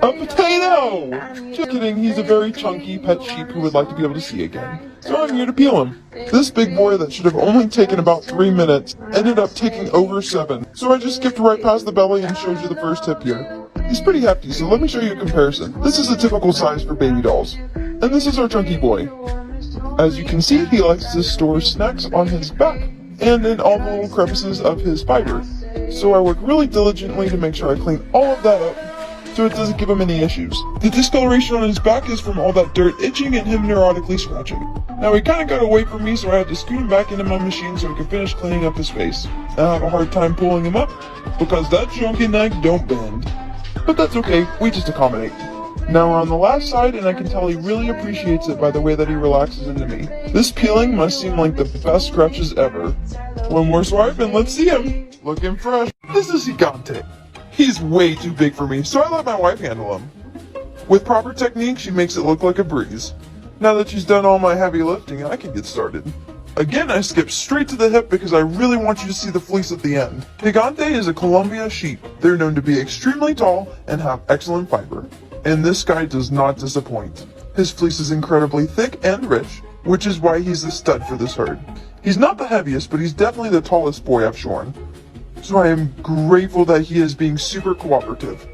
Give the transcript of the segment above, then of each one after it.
A potato! Just kidding, he's a very chunky pet sheep who would like to be able to see again. So I'm here to peel him. This big boy that should have only taken about 3 minutes ended up taking over 7. So I just skipped right past the belly and showed you the first tip here. He's pretty hefty, so let me show you a comparison. This is a typical size for baby dolls. And this is our chunky boy. As you can see, he likes to store snacks on his back and in all the little crevices of his fiber. So I work really diligently to make sure I clean all of that up so it doesn't give him any issues. The discoloration on his back is from all that dirt itching and him neurotically scratching. Now he kinda got away from me, so I had to scoot him back into my machine so he could finish cleaning up his face. I have a hard time pulling him up because that chunky neck don't bend. But that's okay, we just accommodate. Now we're on the last side, and I can tell he really appreciates it by the way that he relaxes into me. This peeling must seem like the best scratches ever. One more swipe and let's see him. Looking fresh. This is Gigante. He's way too big for me, so I let my wife handle him. With proper technique, she makes it look like a breeze. Now that she's done all my heavy lifting, I can get started. Again, I skip straight to the hip because I really want you to see the fleece at the end. Gigante is a Colombia sheep. They're known to be extremely tall and have excellent fiber. And this guy does not disappoint. His fleece is incredibly thick and rich, which is why he's a stud for this herd. He's not the heaviest, but he's definitely the tallest boy I've shorn. So I am grateful that he is being super cooperative.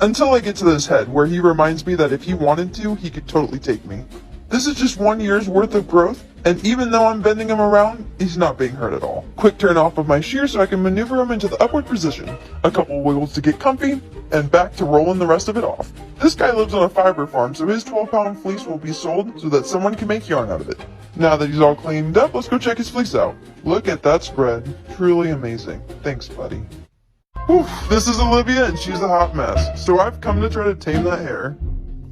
Until I get to this head, where he reminds me that if he wanted to, he could totally take me. This is just 1 year's worth of growth, and even though I'm bending him around, he's not being hurt at all. Quick turn off of my shear so I can maneuver him into the upward position. A couple wiggles to get comfy, and back to rolling the rest of it off. This guy lives on a fiber farm, so his 12-pound fleece will be sold so that someone can make yarn out of it. Now that he's all cleaned up, let's go check his fleece out. Look at that spread. Truly amazing. Thanks, buddy. Whew, this is Olivia, and she's a hot mess, so I've come to try to tame that hair.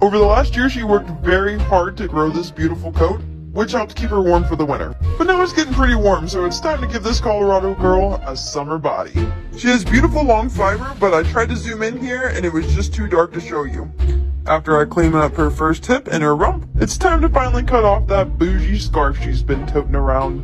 Over the last year, she worked very hard to grow this beautiful coat, which helped keep her warm for the winter. But now it's getting pretty warm, so it's time to give this Colorado girl a summer body. She has beautiful long fiber, but I tried to zoom in here and it was just too dark to show you. After I clean up her first hip and her rump, it's time to finally cut off that bougie scarf she's been toting around.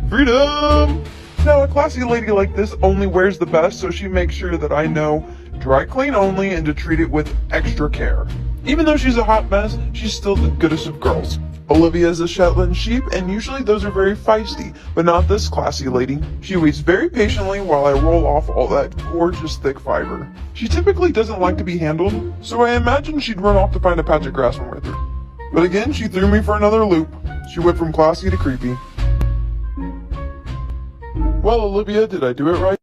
Freedom! Now a classy lady like this only wears the best, so she makes sure that I know dry clean only and to treat it with extra care. Even though she's a hot mess, she's still the goodest of girls. Olivia is a Shetland sheep, and usually those are very feisty, but not this classy lady. She waits very patiently while I roll off all that gorgeous thick fiber. She typically doesn't like to be handled, so I imagine she'd run off to find a patch of grass when we're through. But again, she threw me for another loop. She went from classy to creepy. Well, Olivia, did I do it right?